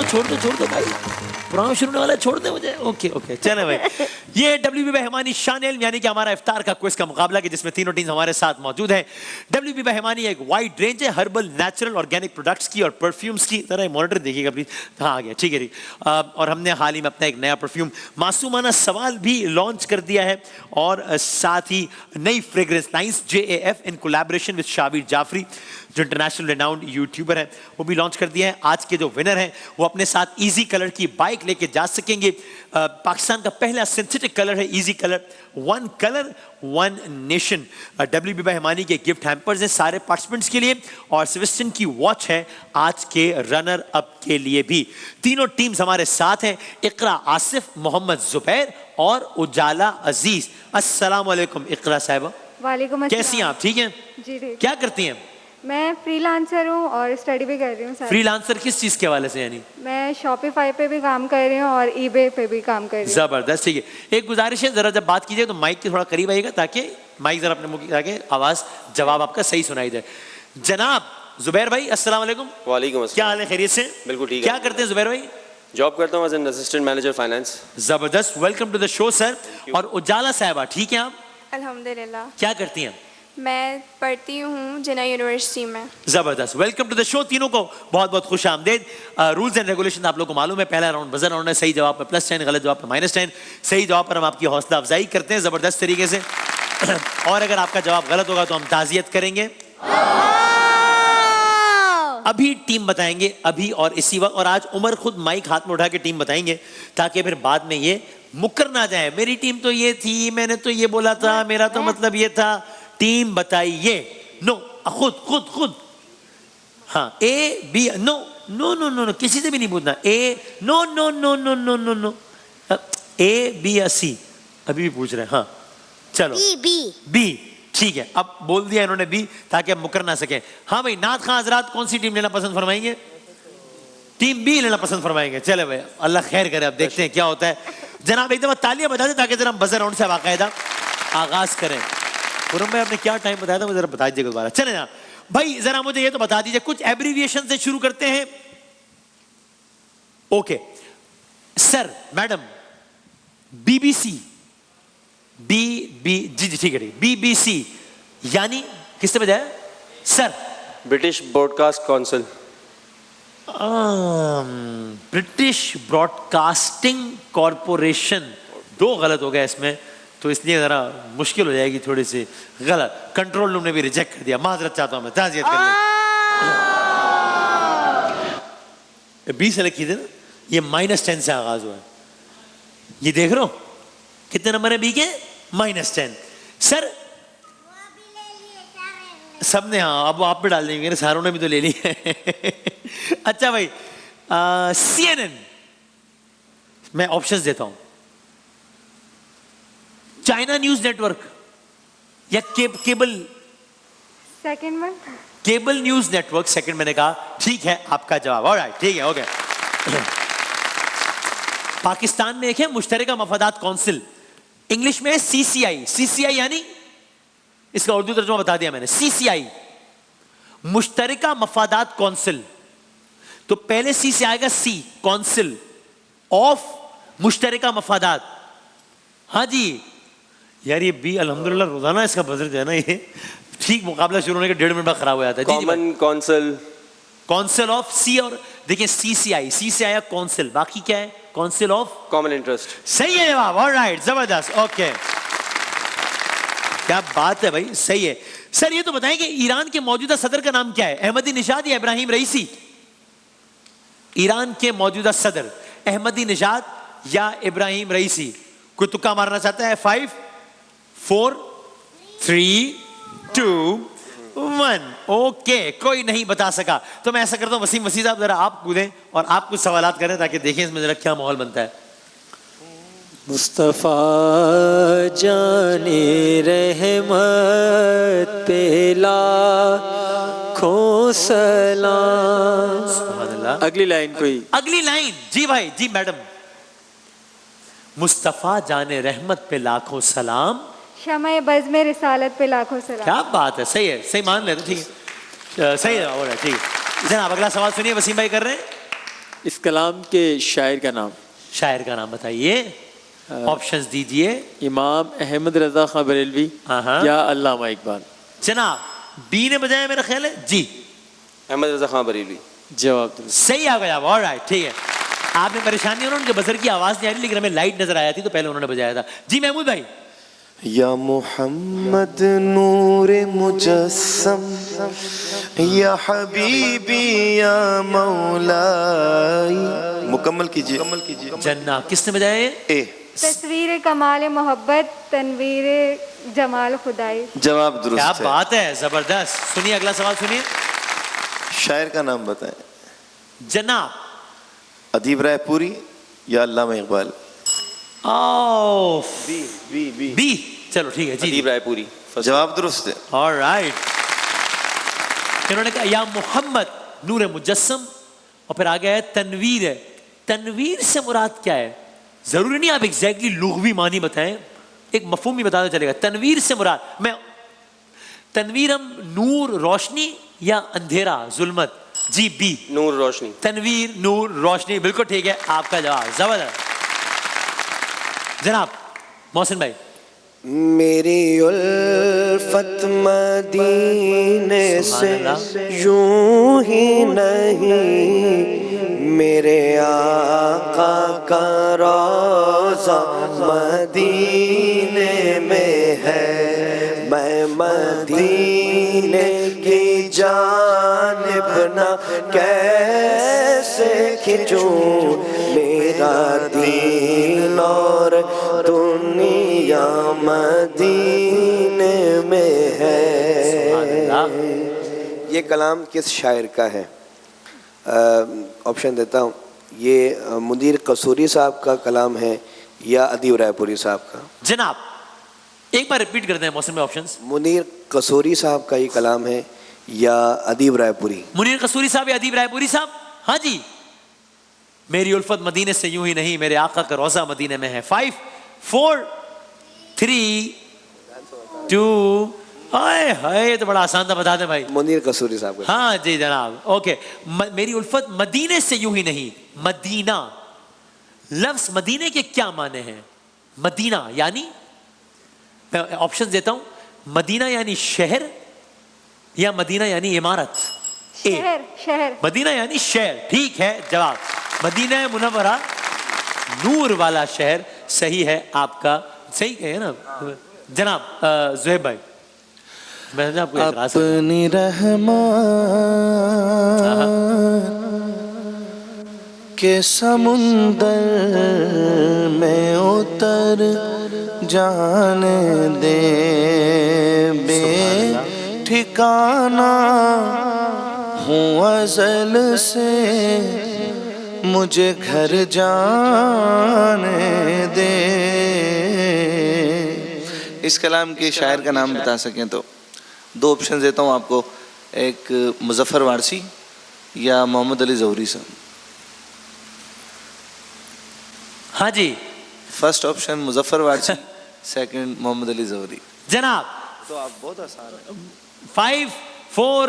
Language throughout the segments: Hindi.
छोड़ दो भाई, प्रोग्राम शुरू होने वाला है, छोड़ दे मुझे। ओके ओके चले भाई। ये WB बहमानी शान-ए-इल्म यानी कि हमारा इफ्तार का क्विज का मुकाबला कि जिसमें तीनों टीम्स हमारे साथ मौजूद है। WB बहमानी एक वाइड रेंज है हर्बल, नेचुरल, ऑर्गेनिक प्रोडक्ट्स की और परफ्यूम्स की। जरा मॉनिटर देखिएगा प्लीज। हाँ आ गया, ठीक है ठीक। और हमने हाल ही में अपना एक नया परफ्यूम मासूमाना सवाल भी लॉन्च कर दिया है और साथ ही नई fragrance lines JAF in collaboration with Shabbir Jafri जो इंटरनेशनल रेनाउंड यूट्यूबर है वो भी लॉन्च कर दिया है। आज के जो विनर हैं वो अपने साथ इजी कलर की बाइक लेके जा सकेंगे। पाकिस्तान का पहला सिंथेटिक कलर है easy colour, one nation. WB Bahmani के गिफ्ट हैम्पर्स हैं सारे पार्टिसिपेंट्स के लिए और स्विस्टन की वॉच है आज के रनर अप के लिए भी। तीनों टीम्स हमारे साथ हैं, इकरा आसिफ, मोहम्मद जुबैर और उजाला अजीज। अस्सलाम वालेकुम इकरा साहिबा। वालेकुम अस्सलाम। कैसी हैं आप? ठीक हैं जी ठीक। क्या करती हैं? मैं फ्रीलांसर हूँ और स्टडी भी कर रही हूँ। फ्रीलांसर किस चीज के हवाले से? यानी मैं शॉपिफाई पे भी काम कर रही हूँ और eBay पे भी काम कर रही हूँ। जबरदस्त, ठीक है। एक गुजारिश है, जरा जब बात कीजिए तो माइक के थोड़ा करीब आइएगा ताकि माइक जरा अपने मुंह की आगे आवाज जवाब आपका सही सुनाई दे। जनाब जुबैर भाई अस्सलाम वालेकुम। वालेकुम अस्सलाम। क्या हाल है? खैरियत से? बिल्कुल ठीक है। क्या करते हैं जुबैर भाई? जॉब करता हूँ as an assistant manager finance. जबरदस्त, welcome to the show sir. और उजाला साहिबा ठीक है आप? अल्हम्दुलिल्लाह। क्या करती हैं? मैं पढ़ती हूँ जिन्ना यूनिवर्सिटी में। जबरदस्त, वेलकम टू द शो तीनों को बहुत बहुत खुश आमदेद। रूल्स एंड रेगुलेशन आप लोगों को मालूम है। पहला राउंड बजर राउंड है, सही जवाब पे +10, गलत जवाब पे -10। सही जवाब पर हम आपकी हौसला अफजाई करते हैं जबरदस्त तरीके से और अगर आपका जवाब गलत होगा तो हम ताजियत करेंगे। अभी टीम बताएंगे अभी और इसी वक्त, और आज उमर खुद माइक हाथ में उठा के टीम बताएंगे ताकि फिर बाद में ये मुकर ना जाए मेरी टीम तो ये थी, मैंने तो ये बोला था, मेरा तो मतलब ये था। टीम बताइए। नो, खुद। हाँ, A B नो, किसी से भी नहीं पूछना। नो A B या C अभी भी पूछ रहे हैं। हाँ चलो B ठीक है, अब बोल दिया इन्होंने B ताकि अब मुकर ना सके। हाँ भाई नाथ खां हजरात कौन सी टीम लेना पसंद फरमाएंगे? टीम B लेना पसंद फरमाएंगे। चले भाई अल्लाह खैर करे, अब देखते हैं क्या होता है। जनाब एक दफा तालियां बजा दे ताकि जरा हम बजर राउंड से बाकायदा आगाज करें। खुरम भाई आपने क्या टाइम बताया था मुझे जरा बता दीजिएगा दोबारा। चले ना भाई, जरा मुझे ये तो बता दीजिए, कुछ एब्रीविएशन से शुरू करते हैं। ओके सर, मैडम, BBC जी ठीक है, BBC यानी किससे बजाया sir? British broadcast council. British broadcasting corporation. दो गलत हो गया इसमें तो इसलिए जरा मुश्किल हो जाएगी थोड़ी सी। गलत, कंट्रोल रूम ने भी रिजेक्ट कर दिया, माजरत चाहता हूं मैं, ताज़ियत कर लो। 20 से लिखी थी ना, ये -10 से आगाज हुआ है। ये देख रहे हो कितने नंबर है B के? -10। सर सबने, हाँ अब आप भी डाल देंगे, सारों ने भी तो ले ली है। अच्छा भाई CNN, मैं ऑप्शंस देता हूं। चाइना न्यूज नेटवर्क या cable? Second one. Cable news network second मैंने कहा। ठीक है आपका जवाब, ऑलराइट ठीक है, ओके। पाकिस्तान में एक है मुश्तरका मफादात काउंसिल, इंग्लिश में CCI यानी, इसका उर्दू तर्जुमा बता दिया मैंने। CCI मुश्तरका मफादात काउंसिल, तो पहले C से आएगा C, काउंसिल ऑफ मुश्तरका मफादात। हाँ जी यार ये B अल्हम्दुलिल्लाह रोजाना इसका बजर जो है ना ये ठीक मुकाबला शुरू होने के 1.5 मिनट बाद खराब हो जाता है। कॉमन काउंसिल ऑफ C, और देखिए CCI, C से आया काउंसिल, बाकी क्या है? Council of common interest. सही है जवाब, ऑलराइट जबरदस्त, ओके क्या बात है भाई, सही है। सर ये तो बताएं कि ईरान के मौजूदा सदर का नाम क्या है? अहमदी निजाद या इब्राहिम रईसी? ईरान के मौजूदा सदर अहमदी निजाद या इब्राहिम रईसी? कोई तुक्का मारना चाहता है? 5 4 3 2 1। ओके कोई नहीं बता सका तो मैं ऐसा करता हूं, वसीम वसीम साहब जरा आप कूदें और आप कुछ सवालात करें ताकि देखें इसमें जरा क्या माहौल बनता है। मुस्तफ़ा जाने रहमत पे लाखों सलाम। अगली लाइन कोई? अगली लाइन जी भाई, जी मैडम। मुस्तफ़ा जाने रहमत पे लाखों सलाम, शमाए बज़्म रिसालत पे लाखों सलाम। क्या बात है, सही है, सही मान ले, ठीक है, सही है, और ठीक है। जनाब अगला सवाल सुनिए, वसीम भाई कर रहे हैं। इस कलाम के शायर का नाम। शायर का नाम बताइए, ऑप्शंस दीजिए। इमाम अहमद रजा खां बरेलवी हाँ। या अल्लामा इकबाल। जनाब बी ने बजाया मेरा ख्याल है जी। अहमद रजा खां बरेलवी। जवाब दुरुस्त। सही आ गया, ऑलराइट ठीक है। आपने परेशानी हो ना, उनके बजर की आवाज नहीं आ रही, लेकिन हमें लाइट नजर आया थी तो पहले उन्होंने बजाया था। जी महमूद भाई। या मोहम्मद नूरे मुजस्सम या हबीबी या मौलाई। मुकम्मल कीजिए। जन्ना किसने बजाया ये? ए। तस्वीर कमाल मोहब्बत तनवीर जमाल खुदाई। जवाब दुरुस्त क्या है। बात है, जबरदस्त। सुनिए अगला सवाल सुनिए। शायर का नाम बताएं। जनाब अदीब रायपुरी या अल्लामा इकबाल। बी। चलो ठीक है जी। अदीब रायपुरी। जवाब दुरुस्त है। ऑलराइट। इन्होंने कहा या मोहम्मद नूर मुजस्सम और फिर आ गया है तनवीर है। तनवीर से मुराद क्या है? जरूरी नहीं आप एग्जैक्टली लुग़वी मानी बताएं, एक मफहूम भी बता दो चलेगा। तनवीर से मुराद मैं तनवीर हम नूर रोशनी या अंधेरा जुल्मत? G B. नूर रोशनी। तनवीर नूर रोशनी, बिल्कुल ठीक है आपका जवाब, जबरदस्त। जनाब मोहसिन भाई। मेरी उल्फत मदीने से यूं ही नहीं, मेरे आका का रोज़ा मदीने में है। मैं मदीने की जानिब ना कैसे खिंचूं, मेरा दीन और दुनिया मदीने में है। ये कलाम किस शायर का है? ऑप्शन देता हूँ। ये मुनीर कसूरी साहब का कलाम है या अदीब रायपुरी साहब का? जनाब एक बार रिपीट करते हैं मौसम में ऑप्शंस। मुनीर कसूरी साहब का ये कलाम है या अदीब रायपुरी? मुनीर कसूरी साहब या अदीब रायपुरी साहब? हाँ जी। मेरी उल्फत मदीने से यूं ही नहीं, मेरे आका का रोज़ा मदीने में है। 5 4 3 2। हाय हाय, तो बड़ा आसान था, बता दें भाई। मुनीर कसूरी साहब का। हाँ जी जनाब, ओके। मेरी उल्फत मदीने से यूं ही नहीं, मदीना। लफ्ज मदीने के क्या माने हैं? मदीना यानी, मैं ऑप्शन देता हूं, मदीना यानी शहर या मदीना यानी इमारत? शहर। शहर। मदीना यानी शहर, ठीक है जवाब। मदीना मुनव्वरा नूर वाला शहर सही है आपका, सही है ना जनाब? ज़ुहैब भाई मैंने आपको इतराज़ है। अपनी रहमान के समुंदर में उतर जाने दे, बे ठिकाना हूँ अज़ल से, मुझे घर जाने दे। इस कलाम के शायर का नाम बता सकें तो? 2 ऑप्शन देता हूँ आपको, एक मुज़फ़्फ़र वारसी या मोहम्मद अली ज़ौहरी साहब। हाँ जी। First option Muzaffar Warsi, second Mohammad Ali Zauhri. जनाब तो आप बहुत आसान है। 5 4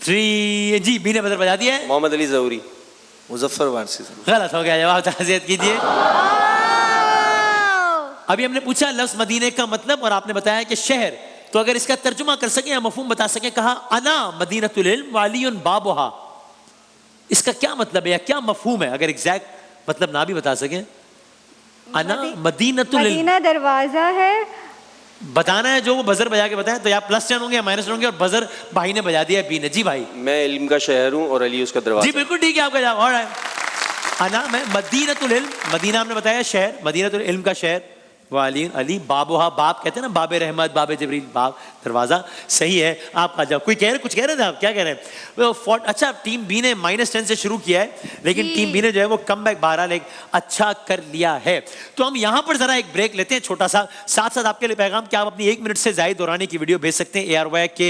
3 जी बी ने बदल बजा दिया है। मोहम्मद अली ज़ौहरी। मुज़फ़्फ़र वारसी साहब। गलत हो गया जवाब, ताज़ियत कीजिए। अभी हमने पूछा लफ्ज़ मदीने का मतलब और आपने बताया कि शहर, तो अगर इसका तर्जुमा कर सके या मफहूम बता सके, कहा अना मदीनतुल इल्म वालियुन बाबुहा, इसका क्या मतलब है या क्या मफहूम है? अगर एग्जैक्ट मतलब ना भी बता सके। अना मदीनतुल इल्म, मदीना दरवाजा है। बताना है जो वो बजर बजा के बताएं, तो या प्लस टर्न होंगे या माइनस होंगे, और बजर भाई ने बजा दिया है, बी ने। जी भाई। मैं इल्म का शहर हूँ और अली उसका दरवाजा। जी बिल्कुल ठीक है आपका जवाब। ऑलराइट। अना मैं मदीनतुल इल्म, मदीना हमने बताया शहर, मदीनतुल इल्म का शहर, वाली अली बाबुहा, बाप कहते हैं ना, बाबे रहमत, बाबे जबरील, बाप दरवाजा, सही है आपका जवाब। कोई कह रहे, कुछ कह रहे थे आप, क्या कह रहे हैं? अच्छा टीम बी ने -10 से शुरू किया है, लेकिन टीम बी ने जो है वो कम बैक 12 लेग अच्छा कर लिया है। तो हम यहाँ पर जरा एक ब्रेक लेते हैं छोटा सा। साथ साथ आपके लिए पैगाम कि आप अपनी 1 मिनट से ज़ायद दौरानी की वीडियो भेज सकते हैं ARY के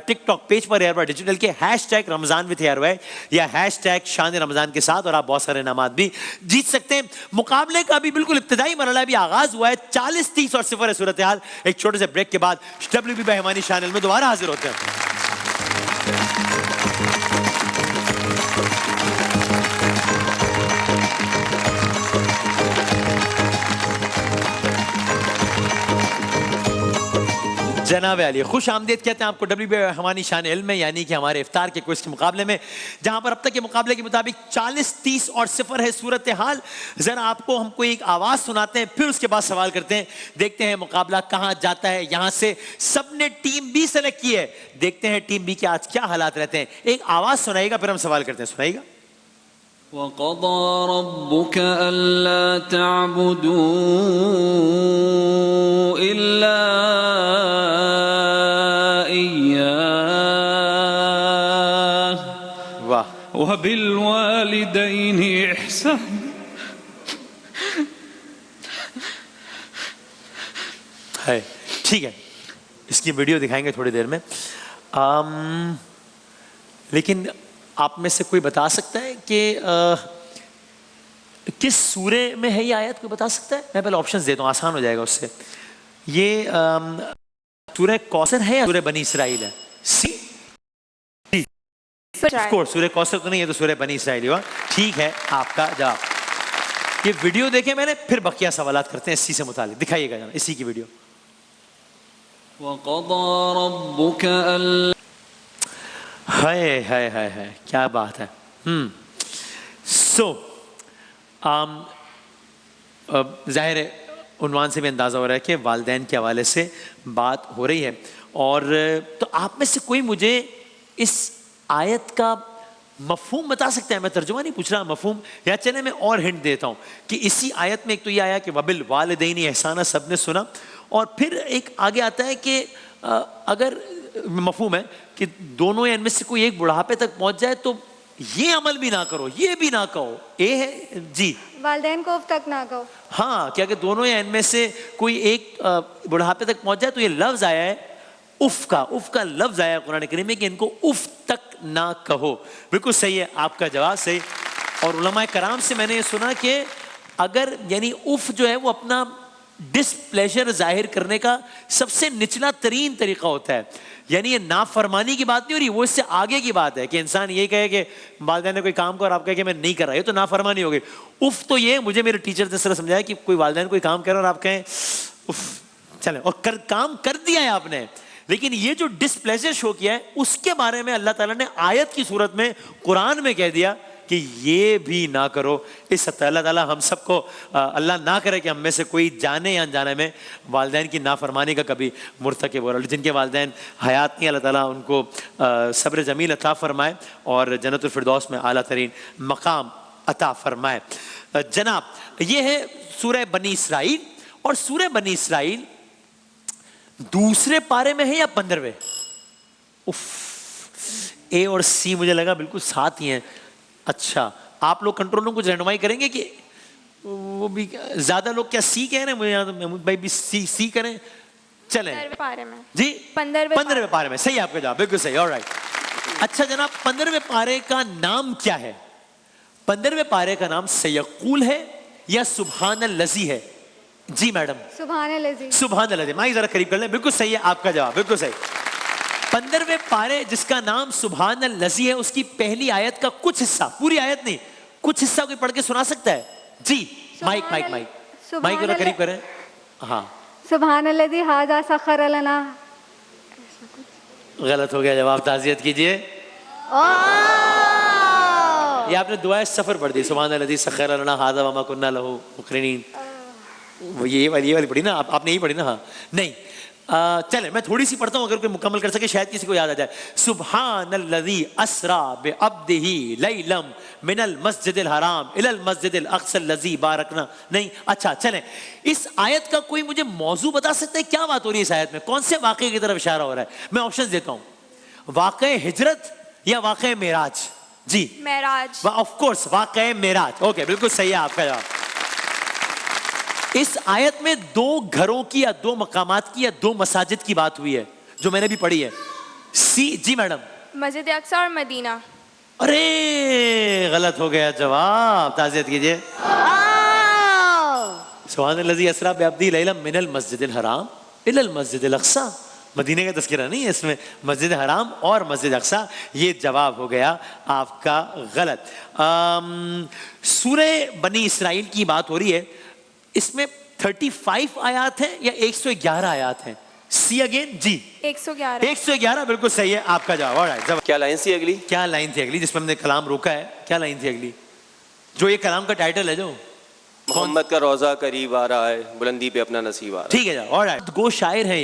टिकटॉक पेज पर, ARY डिजिटल के #रमजान विद ARY या #शान रमजान के साथ, और आप बहुत सारे इनामात भी जीत सकते हैं। मुकाबले का अभी बिल्कुल इब्तिदाई मरहला भी आगाज हुआ है। 40-30 और 0 है सूरत हाल। एक छोटे से ब्रेक के बाद WB बहमानी चैनल में दोबारा हाजिर होते हैं। जनाब अली खुश आमदीद कहते हैं आपको WB रहमानी शान इल्म में, यानी कि हमारे इफ्तार के क्विज के मुकाबले में, जहां पर अब तक के मुकाबले के मुताबिक 40, 30 और 0 है सूरत हाल। जरा आपको हमको एक आवाज सुनाते हैं, फिर उसके बाद सवाल करते हैं, देखते हैं मुकाबला कहां जाता है। यहां से सबने टीम बी सेलेक्ट की है, देखते हैं टीम बी के आज क्या हालात रहते हैं। एक आवाज सुनाइएगा फिर हम सवाल करते हैं, सुनाइएगा। वक़ज़ा रब्बुका अल्ला तअबुदू इल्ला इय्याह वाह, व बिल वालिदैनि इहसान। है ठीक है, इसकी वीडियो दिखाएंगे थोड़ी देर में। लेकिन आप में से कोई बता सकता है कि किस सूरे में है ये आयत? कोई बता सकता है? मैं पहले ऑप्शंस देता हूँ, आसान हो जाएगा उससे। ये सूरे कौसर है या सूरे बनी इसराइल है? सी, ऑफ कोर्स सूरे कौसर तो नहीं है, तो सूरे बनी इसराइल हुआ। ठीक है आपका जवाब। ये वीडियो देखे मैंने, फिर बकिया सवालात करते हैं इसी से मुतालिक। दिखाइएगा जरा इसी की वीडियो। वक़ज़ा रब्बुका अल्ला, हाय हाय हाय हाय, क्या बात है। सो जाहिर है उन्वान से भी अंदाज़ा हो रहा है कि वालिदैन के हवाले से बात हो रही है। और तो आप में से कोई मुझे इस आयत का मफहूम बता सकता है? मैं तर्जुमा नहीं पूछ रहा, मफहूम। या चले मैं और हिंट देता हूँ कि इसी आयत में एक तो ये आया कि वबिल वालिदैनि एहसाना, सबने सुना, और फिर एक आगे आता है कि अगर मफहूम है कि दोनों या इनमें से कोई एक बुढ़ापे तक पहुंच जाए तो ये अमल भी ना करो, ये भी ना कहो। ए है जी, वालिदैन को उफ तक ना कहो। हाँ, क्या कि दोनों या इनमें से कोई एक बुढ़ापे तक पहुंच जाए तो ये लफ्ज आया है उफ का लफ्ज आया है कुरान करीम में कि इनको उफ तक ना कहो। बिल्कुल सही है आपका जवाब, सही। और उलमाए कराम से मैंने ये सुना कि अगर यानी उफ जो है वो अपना डिसप्लेजर जाहिर करने का सबसे निचला तरीन तरीका होता है। यानी ये नाफरमानी की बात नहीं हो रही, वो इससे आगे की बात है कि इंसान ये कहे कि वालिदैन ने कोई काम कर और आप कहे कि मैं नहीं कर रहा, ये तो नाफरमानी हो गई। उफ तो ये मुझे मेरे टीचर ने इस तरह समझाया कि कोई वालिदैन कोई काम कर और आप कहें उफ, चले, और काम कर दिया है आपने, लेकिन ये जो डिसप्लेजर शो किया है उसके बारे में अल्लाह ताला ने आयत की सूरत में कुरान में कह दिया कि ये भी ना करो। इस अल्लाह ताला हम सबको अल्लाह ना करे कि हम में से कोई जाने या अनजाने में वालिदैन की नाफरमानी का कभी मुर्तकिब हो रहा है। जिनके वालिदैन हयात नहीं, अल्लाह ताला उनको सब्र जमील अता फरमाए और जन्नतुल फिरदौस में आला तरीन मकाम अता फरमाए। जनाब, ये है सूरह बनी इसराइल, और सूरह बनी इसराइल दूसरे पारे में है या 15वें? उफ, ए और सी मुझे लगा बिल्कुल साथ ही हैं। अच्छा, आप लोग कंट्रोल रूम कुछ रहनुमाई करेंगे कि वो भी ज्यादा लोग क्या सी कह रहे हैं? मुझे यहाँ तो महमूद भाई भी सी करें। चलें 15वें पारे में जी, 15वें पारे में। सही आपका जवाब, बिल्कुल सही, ऑलराइट। अच्छा जनाब, 15वें पारे का नाम क्या है? 15वें पारे का नाम सयकूल है या सुब्हानल्लज़ी है? जी मैडम, सुब्हानल्लज़ी। माइक जरा करीब कर लें। बिल्कुल सही है आपका जवाब, बिल्कुल सही। 15वें पारे जिसका नाम सुब्हानल्लज़ी है, उसकी पहली आयत का कुछ हिस्सा, पूरी आयत नहीं, कुछ हिस्सा कोई पढ़ के सुना सकता है? जी, माइक जरा करीब करें। हाँ, सुब्हानल्लज़ी हाज़ा सख़र लना। गलत हो गया जवाब, ताज़ियत कीजिए। ये आपने दुआए सफर पढ़ दी, सुब्हानल्लज़ी सख़र लना हाज़ा वमा कुन्ना लहू मुक़रिनीन। ये वाली पढ़ी ना आपने? यही पढ़ी ना? हाँ, नहीं। चले मैं थोड़ी सी पढ़ता हूँ, अगर कोई मुकम्मल कर सके शायद किसी को याद आ जाए। सुब्हानल्लज़ी अस्रा बिअब्दिही लैलम मिनल मस्जिदिल हराम इलल मस्जिदिल अक़्सल्लज़ी बारकना। नहीं, अच्छा चलें, इस आयत का कोई मुझे मौजू बता सकता है? क्या बात हो रही है इस आयत में? कौन से वाक़े की तरफ इशारा हो रहा है? मैं ऑप्शंस देता हूँ, वाक़े हिजरत या वाक़े मेराज? जी, मेराज। ऑफ कोर्स वाक़े मेराज। ओके, बिल्कुल सही है आपका जवाब। इस आयत में दो घरों की या दो मकामात की या दो मसाजिद की बात हुई है, जो मैंने भी पढ़ी है। सी, जी मैडम। मस्जिद अक्सा और मदीना। अरे गलत हो गया जवाब, ताज़ियत कीजिए। सुब्हानल्लज़ी अस्रा बिअब्दिही लैलम मिनल मस्जिदिल हराम इलल मस्जिदिल अक्सा। मदीने का तज़किरा नहीं है इसमें, मस्जिद हराम और मस्जिद अक्सा। ये जवाब हो गया आपका गलत। सूरह बनी इसराइल की बात हो रही है, इसमें 35 आयात हैं या 111 आयात हैं? सी अगेन जी 111 111 बिल्कुल सही है आपका जवाब। ऑलराइट, जवाब क्या लाइन थी अगली? क्या लाइन थी अगली जिसमें हमने कलाम रोका है? क्या लाइन थी अगली जो ये कलाम का टाइटल है? जो मोहम्मद का रोजा करीब आ रहा है, बुलंदी पे अपना नसीब आ रहा ठीक है जनाब। ऑलराइट, गो शायर है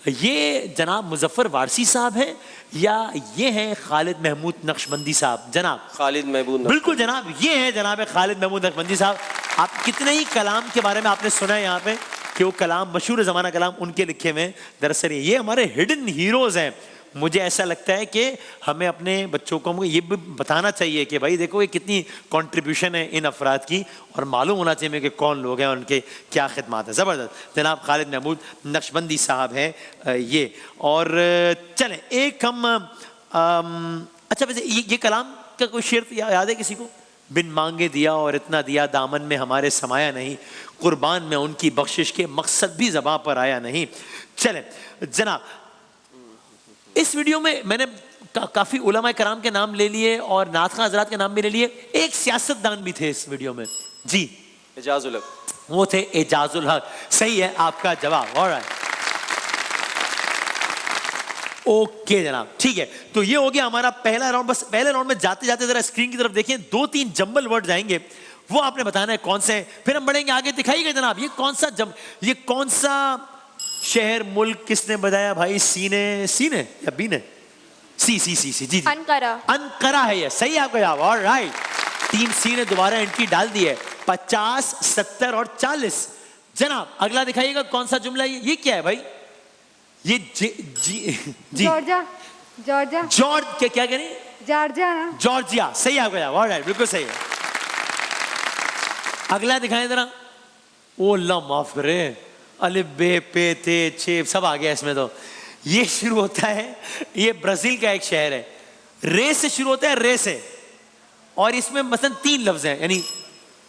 ये जनाब मुजफ्फर वारसी साहब हैं या ये हैं खालिद महमूद नक्शबंदी साहब? जनाब है। खालिद महबूब बिल्कुल जनाब, ये है जनाब खालिद महमूद नक्शबंदी साहब। आप कितने ही कलाम के बारे में आपने सुना है यहाँ पे कि वो कलाम मशहूर ज़माना कलाम उनके लिखे हुए हैं। दरअसल ये हमारे हिडन हीरोज़ हैं। मुझे ऐसा लगता है कि हमें अपने बच्चों को ये भी बताना चाहिए कि भाई देखो ये कितनी कंट्रीब्यूशन है इन अफराद की, और मालूम होना चाहिए कि कौन लोग हैं और उनके क्या खिदमात हैं। ज़बरदस्त जनाब खालिद महमूद नक्शबंदी साहब हैं ये। और चलें एक हम अच्छा वैसे ये कलाम का कोई शेर याद है किसी को? बिन मांगे दिया और इतना दिया, दामन में हमारे समाया नहीं, कुर्बान में उनकी बख्शिश के मकसद भी ज़बां पर आया नहीं। चलें जनाब, इस वीडियो में मैंने काफ़ी उलमा कराम के नाम ले लिए और नात खां हज़रात के नाम भी ले लिए। एक सियासतदान भी थे इस वीडियो में जी, एजाजुल हक, वो थे एजाजुल हक। सही है आपका जवाब। ऑलराइट, ओके जनाब, ठीक है। तो ये हो गया हमारा पहला राउंड। बस पहले राउंड में जाते जाते जरा स्क्रीन की तरफ देखिए, 2-3 जंबल वर्ड जाएंगे, वो आपने बताना है कौन से हैं। फिर हम बढ़ेंगे आगे। दिखाइएगा जनाब ये कौन सा शहर मुल्क किसने बताया भाई? सीने या बीने? सी जी अनकरा है ये। सही है आपका जवाब। ऑलराइट, टीम सी ने दोबारा एंट्री डाल दी है। 50, 70 और 40। जनाब अगला दिखाइएगा कौन सा जुमला है ये क्या है भाई? ये जी जॉर्जिया क्या कह रहे हैं? जॉर्जिया ना? जॉर्जिया। सही है आपका जवाब। ऑलराइट, बिल्कुल सही है। अगला दिखाएं जरा। ओ अल्लाह माफ करे, अलिफ बे पे ते छे सब आ गया इसमें। तो ये शुरू होता है, ये ब्राजील का एक शहर है, रे से शुरू होता है, रे से, और इसमें मसलन 3 लफ्ज हैं। यानी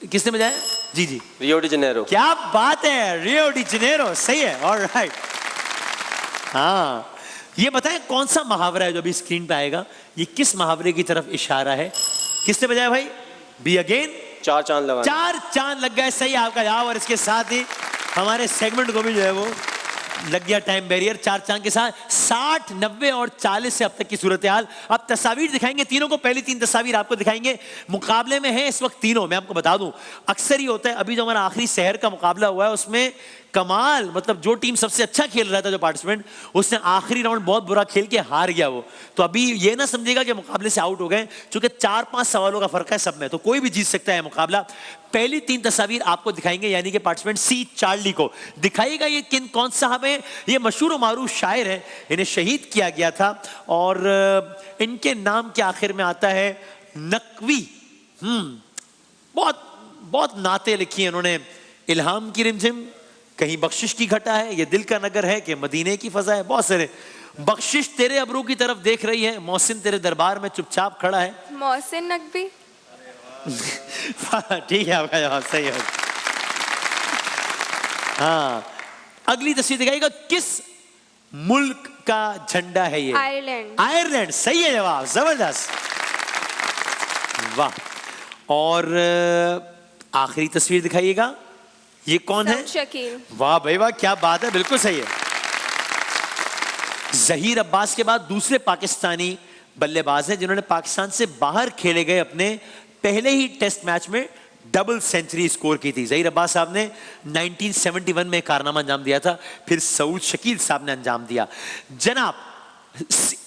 किसने बजाया? जी रियो डी जनेरो। क्या बात है, रियो डी जनेरो। सही है। ऑलराइट, हाँ ये बताएं कौन सा मुहावरा है जो अभी स्क्रीन पे आएगा? ये किस मुहावरे की तरफ इशारा है? किसने बजाया भाई? बी अगेन 4 चांद लगा। 4 चांद लग गए। सही है आपका जवाब। और इसके साथ ही हमारे सेगमेंट को भी जो है वो लग गया टाइम बैरियर। 4 चांद के साथ 60, 90 और 40 से अब तक की सूरत हाल। अब तस्वीर दिखाएंगे तीनों को। पहली 3 तस्वीर आपको दिखाएंगे। मुकाबले में है इस वक्त तीनों। मैं आपको बता दूं, अक्सर ही होता है, अभी जो हमारा आखिरी शहर का मुकाबला हुआ है उसमें कमाल, मतलब जो टीम सबसे अच्छा खेल रहा था, जो पार्टिसिपेंट, उसने आखिरी राउंड बहुत बुरा खेल के हार गया वो। तो अभी ये ना समझेगा कि मुकाबले से आउट हो गए, क्योंकि 4-5 सवालों का फर्क है सब में, तो कोई भी जीत सकता है मुकाबला। पहली 3 तस्वीर आपको दिखाएंगे, यानी कि पार्टिसिपेंट सी चार्ली को दिखाइएगा। ये कौन साहब है? ये मशहूर और मारूफ शायर है, इन्हें शहीद किया गया था और इनके नाम के आखिर में आता है नकवी। बहुत नाते लिखी है इन्होंने। इल्हाम की रिमझिम, कहीं बख्शिश की घटा है, ये दिल का नगर है कि मदीने की फजा है, बहुत सारे। बख्शिश तेरे अबरू की तरफ देख रही है, मोहसिन तेरे दरबार में चुपचाप खड़ा है। मोहसिन नकवी। ठीक है आपका जवाब सही है। हाँ, अगली तस्वीर दिखाइएगा। किस मुल्क का झंडा है ये? आयरलैंड। आयरलैंड। सही है जवाब। जबरदस्त, वाह। और आखिरी तस्वीर दिखाइएगा। ये कौन है? शकील। वाह भाई वाह, क्या बात है, बिल्कुल सही है। जहीर अब्बास के बाद दूसरे पाकिस्तानी बल्लेबाज हैं जिन्होंने पाकिस्तान से बाहर खेले गए अपने पहले ही टेस्ट मैच में डबल सेंचुरी स्कोर की थी। जहीर अब्बास साहब ने 1971 में कारनामा अंजाम दिया था, फिर सऊद शकील साहब ने अंजाम दिया। जनाब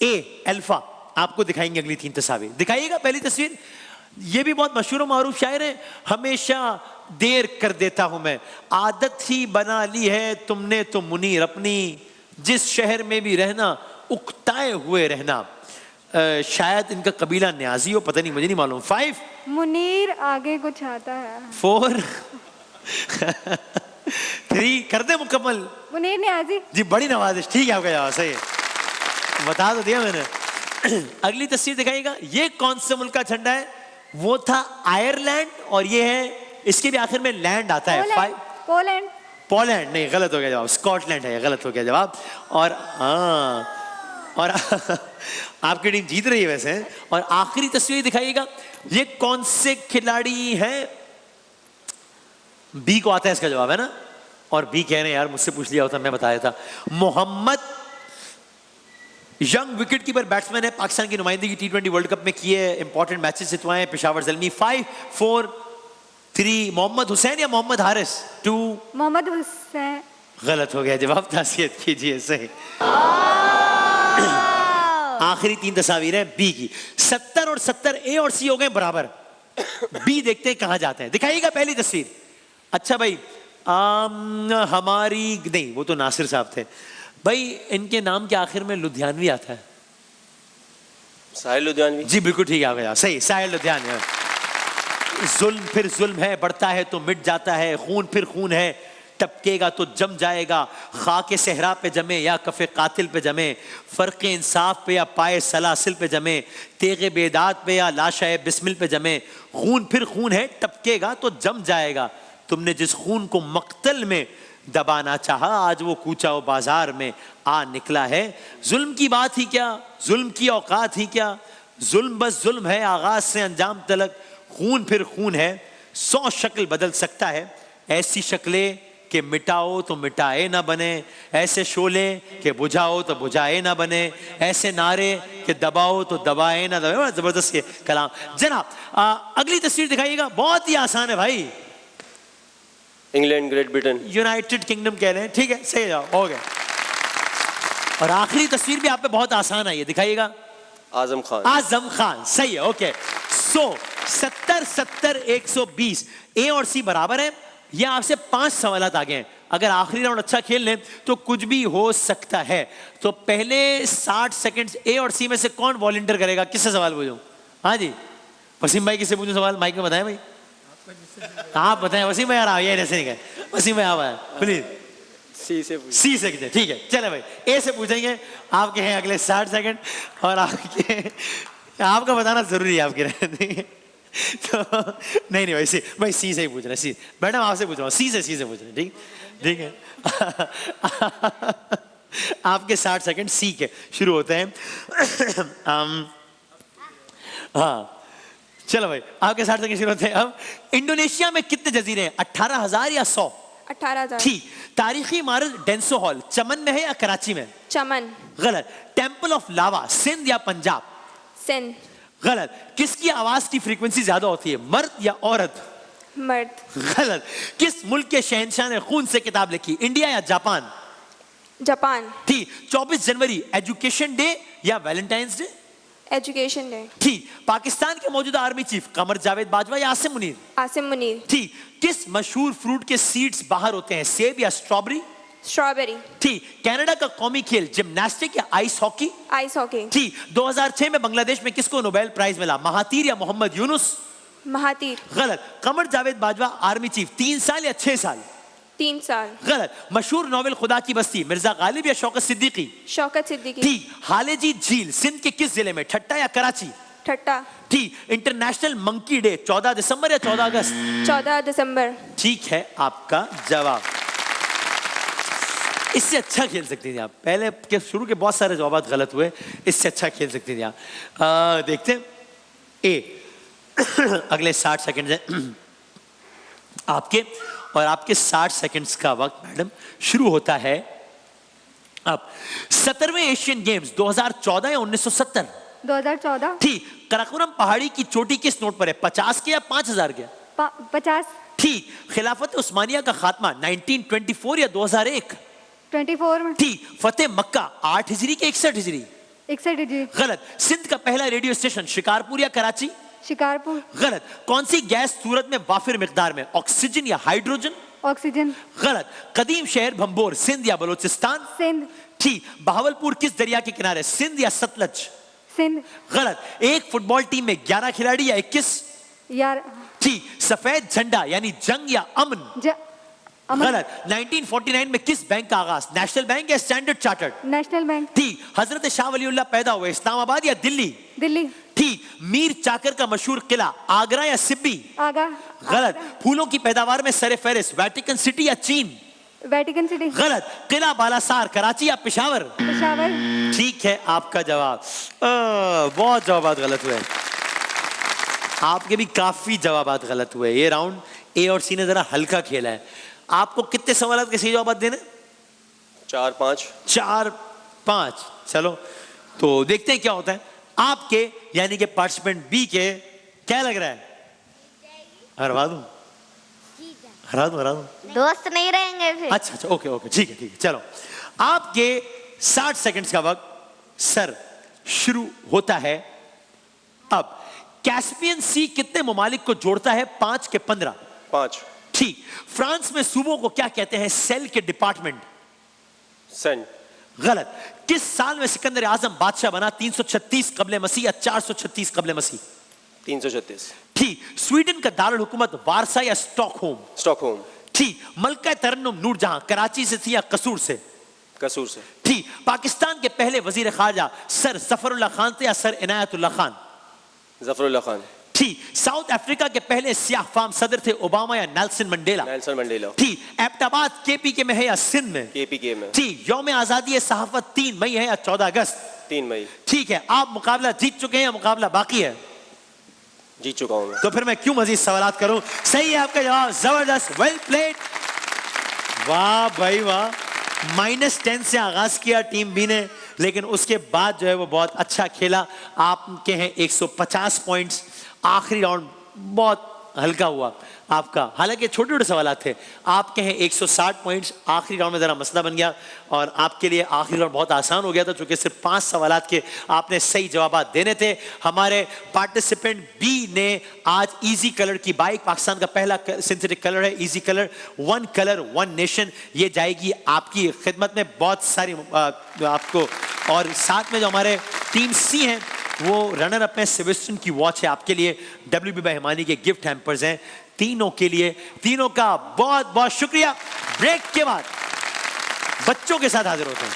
ए अल्फा आपको दिखाएंगे अगली 3 तस्वीर। दिखाइएगा पहली तस्वीर। ये भी बहुत मशहूर और मारूफ शायर है। हमेशा देर कर देता हूं मैं, आदत ही बना ली है तुमने तो मुनीर, अपनी जिस शहर में भी रहना उकताए हुए रहना। शायद इनका कबीला न्याजी हो, पता नहीं, मुझे नहीं मालूम। 5 मुनीर आगे कुछ आता है। 4 3 कर दे मुकम्मल। मुनीर न्याजी जी, बड़ी नवाजिश। ठीक है आपका जवाब सही है, बता तो दिया मैंने। अगली तस्वीर दिखाइएगा। ये कौन से मुल्क का झंडा है? वो था आयरलैंड, और ये है, इसके भी आखिर में लैंड आता है। पोलैंड नहीं, गलत हो गया जवाब। स्कॉटलैंड है, गलत हो गया जवाब। और और आपकी टीम जीत रही है वैसे। और आखिरी तस्वीर दिखाइएगा। ये कौन से खिलाड़ी हैं? बी को आता है इसका जवाब, है ना? और बी कह रहे हैं यार मुझसे पूछ लिया होता मैं बताया था। Mohammad young wicket keeper batsman है, पाकिस्तान की नुमाइंदगी T20 वर्ल्ड कप में की है, इंपॉर्टेंट मैचेस जितवाए हैं। पेशावर ज़ल्मी 5, 4, 3। मोहम्मद हुसैन या मोहम्मद हारिस 2। मोहम्मद हुसैन। गलत हो गया जवाब, तासीयत कीजिए सही। आखिरी 3 तस्वीर है बी की। 70 और 70 ए और सी हो गए बराबर। बी देखते हैं कहां जाते हैं, दिखाइएगा पहली तस्वीर। अच्छा भाई हमारी नहीं, वो तो नासिर साहब थे भाई, इनके नाम के आखिर में लुधियानवी आता है। साहिल लुधियानवी। जी बिल्कुल ठीक है, गया सही, साहिल लुधियानवी। जुल्म फिर जुल्म है, बढ़ता है तो मिट जाता है, खून फिर खून है, टपकेगा तो जम जाएगा, खाके सहरा पे जमे या कफे कातिल पे जमे, फर्क इंसाफ पे या पाए सलासिल पे जमे, तेगे बेदात पे या लाशाए बिस्मिल पे जमे, खून फिर खून है, टपकेगा तो जम जाएगा। तुमने जिस खून को मक्तल में दबाना चाहा, आज वो कूचा वो बाजार में आ निकला है। जुल्म की बात ही क्या, जुल्म की औकात ही क्या, जुल्म बस जुल्म है आगाज से अंजाम तलक, खून फिर खून है, 100 शक्ल बदल सकता है, ऐसी शक्लें कि मिटाओ तो मिटाए ना बने, ऐसे शोले कि बुझाओ तो बुझाए ना बने, ऐसे नारे कि दबाओ तो दबाए ना दबाए। जबरदस्त के कलाम जनाब। अगली तस्वीर दिखाइएगा, बहुत ही आसान है भाई। England, great Britain. United kingdom कह रहे हैं, ठीक है सही जवाब हो गया। और आखिरी तस्वीर भी आप पे बहुत आसान है, ये दिखाइएगा। आजम खान। आजम खान सही है, ओके। 70, 70, 120 ए और सी बराबर है। ये आपसे 5 सवाल आगे हैं, अगर आखिरी राउंड अच्छा खेल लें तो कुछ भी हो सकता है। तो पहले 60 सेकंड्स ए और सी में से कौन वॉलंटियर करेगा, किससे सवाल पूछूं? हाँ जी वसीम भाई, किससे पूछूं सवाल? माइक में बताएं भाई, आप बताएं। वसीम भाई यार ये ऐसे नहीं गए, वसीम भाई आप आए प्लीज। सी से कीजिए, ठीक है चले भाई। ए से पूछेंगे, आपके हैं अगले 60 सेकंड और आपका बताना जरूरी है आपके रहने। तो नहीं भाई सी से ही पूछ रहे हैं। सी मैडम आपसे पूछ रहा हूँ, सी से पूछ रहे हैं, ठीक ठीक है। आपके 60 सेकंड सी के शुरू होते हैं। हाँ चलो भाई, आपके 60 सेकंड शुरू होते हैं। अब इंडोनेशिया में कितने जजीरे हैं, 18,000 या 100? 18,000। ठीक। तारीखी इमारत डेंसो हॉल चमन में है या कराची में? चमन। गलत। टेंपल ऑफ लावा सिंध या पंजाब? सिंध। गलत। किसकी आवाज की फ्रीक्वेंसी ज्यादा होती है, मर्द या औरत? मर्द। गलत। किस मुल्क के शहंशाह ने खून से किताब लिखी, इंडिया या जापान? जापान। ठीक। 24 जनवरी एजुकेशन डे या वैलेंटाइंस डे? Education day. ठीक। पाकिस्तान के मौजूदा आर्मी चीफ कमर जावेद बाजवा या आसिम मुनीर? आसिम मुनीर। ठीक। किस मशहूर फ्रूट के सीड्स बाहर होते हैं, सेब या स्ट्रॉबेरी? स्ट्रॉबेरी। ठीक। कनाडा का कौमी खेल जिम्नास्टिक या आइस हॉकी? Ice hockey. ठीक। 2006 में बांग्लादेश में किसको नोबेल प्राइज मिला, महातीर या मोहम्मद यूनुस? महातीर। गलत। कमर जावेद बाजवा आर्मी चीफ 3 साल या 6 साल? 3 साल। गलत। मशहूर नॉवेल खुदा की बस्ती मिर्जा गालिब या शौकत सिद्दीकी? शौकत सिद्दीकी। ठीक। हालेजी झील सिंध के किस जिले में, ठट्टा या कराची? ठट्टा। ठीक। इंटरनेशनल मंकी डे 14 दिसंबर या 14 अगस्त? 14 दिसंबर। ठीक है आपका जवाब। इससे अच्छा खेल सकती थी आप, पहले के शुरू के बहुत सारे जवाब गलत हुए, इससे अच्छा खेल सकती थी आप। देखते हैं ए। अगले 60 सेकंड है आपके, और आपके 60 सेकंड्स का वक्त मैडम शुरू होता है अब। 17वें एशियन गेम्स 2014 या 1970? 2014। ठीक। कराकोरम पहाड़ी की चोटी किस नोट पर है, 50 के या 5,000 के? 50। ठीक। खिलाफत उस्मानिया का खात्मा 1924 या 2001? 24 में। ठीक। फतेह मक्का 8 हिजरी के 61 हिजरी? 61 जी। गलत। सिंध का पहला रेडियो स्टेशन शिकारपुर या कराची? शिकारपुर। गलत। कौन सी गैस सूरत में वाफिर मिकदार में, ऑक्सीजन या हाइड्रोजन? ऑक्सीजन। गलत। कदीम शहर भंबोर सिंध या बलोचिस्तान? सिंध। ठीक। बहावलपुर किस दरिया के किनारे, सिंध या सतलज? सिंध। गलत। एक फुटबॉल टीम में 11 खिलाड़ी या 21? यार। ठीक। सफेद झंडा यानी जंग या अमन? गलत। 1949 में किस बैंक का आगाज, नेशनल बैंक या स्टैंडर्ड चार्टर्ड? National bank. ठीक। हजरत शाह वलीउल्लाह पैदा हुए इस्लामाबाद या दिल्ली? दिल्ली। ठीक। मीर चाकर का मशहूर किला आगरा या सिब्बी? आगा। गलत। फूलों की पैदावार में सरे फहरिस्त वेटिकन सिटी या चीन? Vatican city. गलत। किला बालासार कराची या पेशावर? पेशावर। ठीक है आपका जवाब। बहुत जवाब गलत हुए, आपके भी काफी जवाब गलत हुए। ये राउंड ए और सी ने जरा हल्का खेला है। आपको कितने सवाल के सही जवाब देने? 4-5। 4-5। चलो तो देखते हैं क्या होता है। आपके यानी कि पार्टिसिपेंट बी के क्या लग रहा है? हरवा दूं? हरा दूं? दोस्त नहीं रहेंगे फिर। अच्छा ओके ठीक है चलो। आपके 60 सेकंड्स का वक्त सर शुरू होता है अब। कैस्पियन सी कितने ममालिक को जोड़ता है? 5 के 15। 5। ठीक। फ्रांस में सूबों को क्या कहते हैं? सेल के डिपार्टमेंट। सेंट। गलत। किस साल में सिकंदर आजम बादशाह बना? 336 कबले मसीह या 436 कबले मसीह? 336। ठीक। स्वीडन का दारुल हुकूमत वारसा या स्टॉकहोम? स्टॉकहोम। ठीक। मलका तरन्नुम नूरजहां कराची से थी या कसूर से? कसूर से। ठीक। पाकिस्तान के पहले वजीर खारजा सर जफरुल्लाह खान थे या सर इनायतुल्लाह खान? जफरुल्लाह खान। ठीक। साउथ अफ्रीका के पहले सियाह फाम सदर थे ओबामा या नेल्सन मंडेला? Nelson Mandela. ठीक। एबटाबाद केपी में है या सिंध में? केपीके में। ठीक। यौम आजादी सहाफत 3 मई है या 14 अगस्त? 3 मई। ठीक है। आप मुकाबला जीत चुके हैं या मुकाबला बाकी है? जीत चुका हूं मैं। तो फिर मैं क्यों मजीद सवालात करूं? सही है आपका जवाब। जबरदस्त, वेल प्लेड। वाह भाई वाह। -10 से आगाज किया टीम बी ने, लेकिन उसके बाद जो है वो बहुत अच्छा खेला। आपके हैं 150 पॉइंट्स। आखिरी राउंड बहुत हल्का हुआ आपका, हालांकि छोटे छोटे सवाल थे। आपके हैं 160 पॉइंट्स। आखिरी राउंड में जरा मसला बन गया और आपके लिए आखिरी राउंड बहुत आसान हो गया था, चूंकि सिर्फ 5 सवाल के आपने सही जवाब देने थे। हमारे पार्टिसिपेंट बी ने आज इजी कलर की बाइक, पाकिस्तान का पहला सिंथेटिक कलर है इजी कलर, 1 कलर 1 नेशन, ये जाएगी आपकी खिदमत में। बहुत सारी आपको, और साथ में जो हमारे टीम सी हैं वो रनर अप में सेबेस्टियन की वॉच है आपके लिए। WB बहमानी के गिफ्ट हैम्पर्स हैं तीनों के लिए। तीनों का बहुत बहुत शुक्रिया। ब्रेक के बाद बच्चों के साथ हाजिर होते हैं।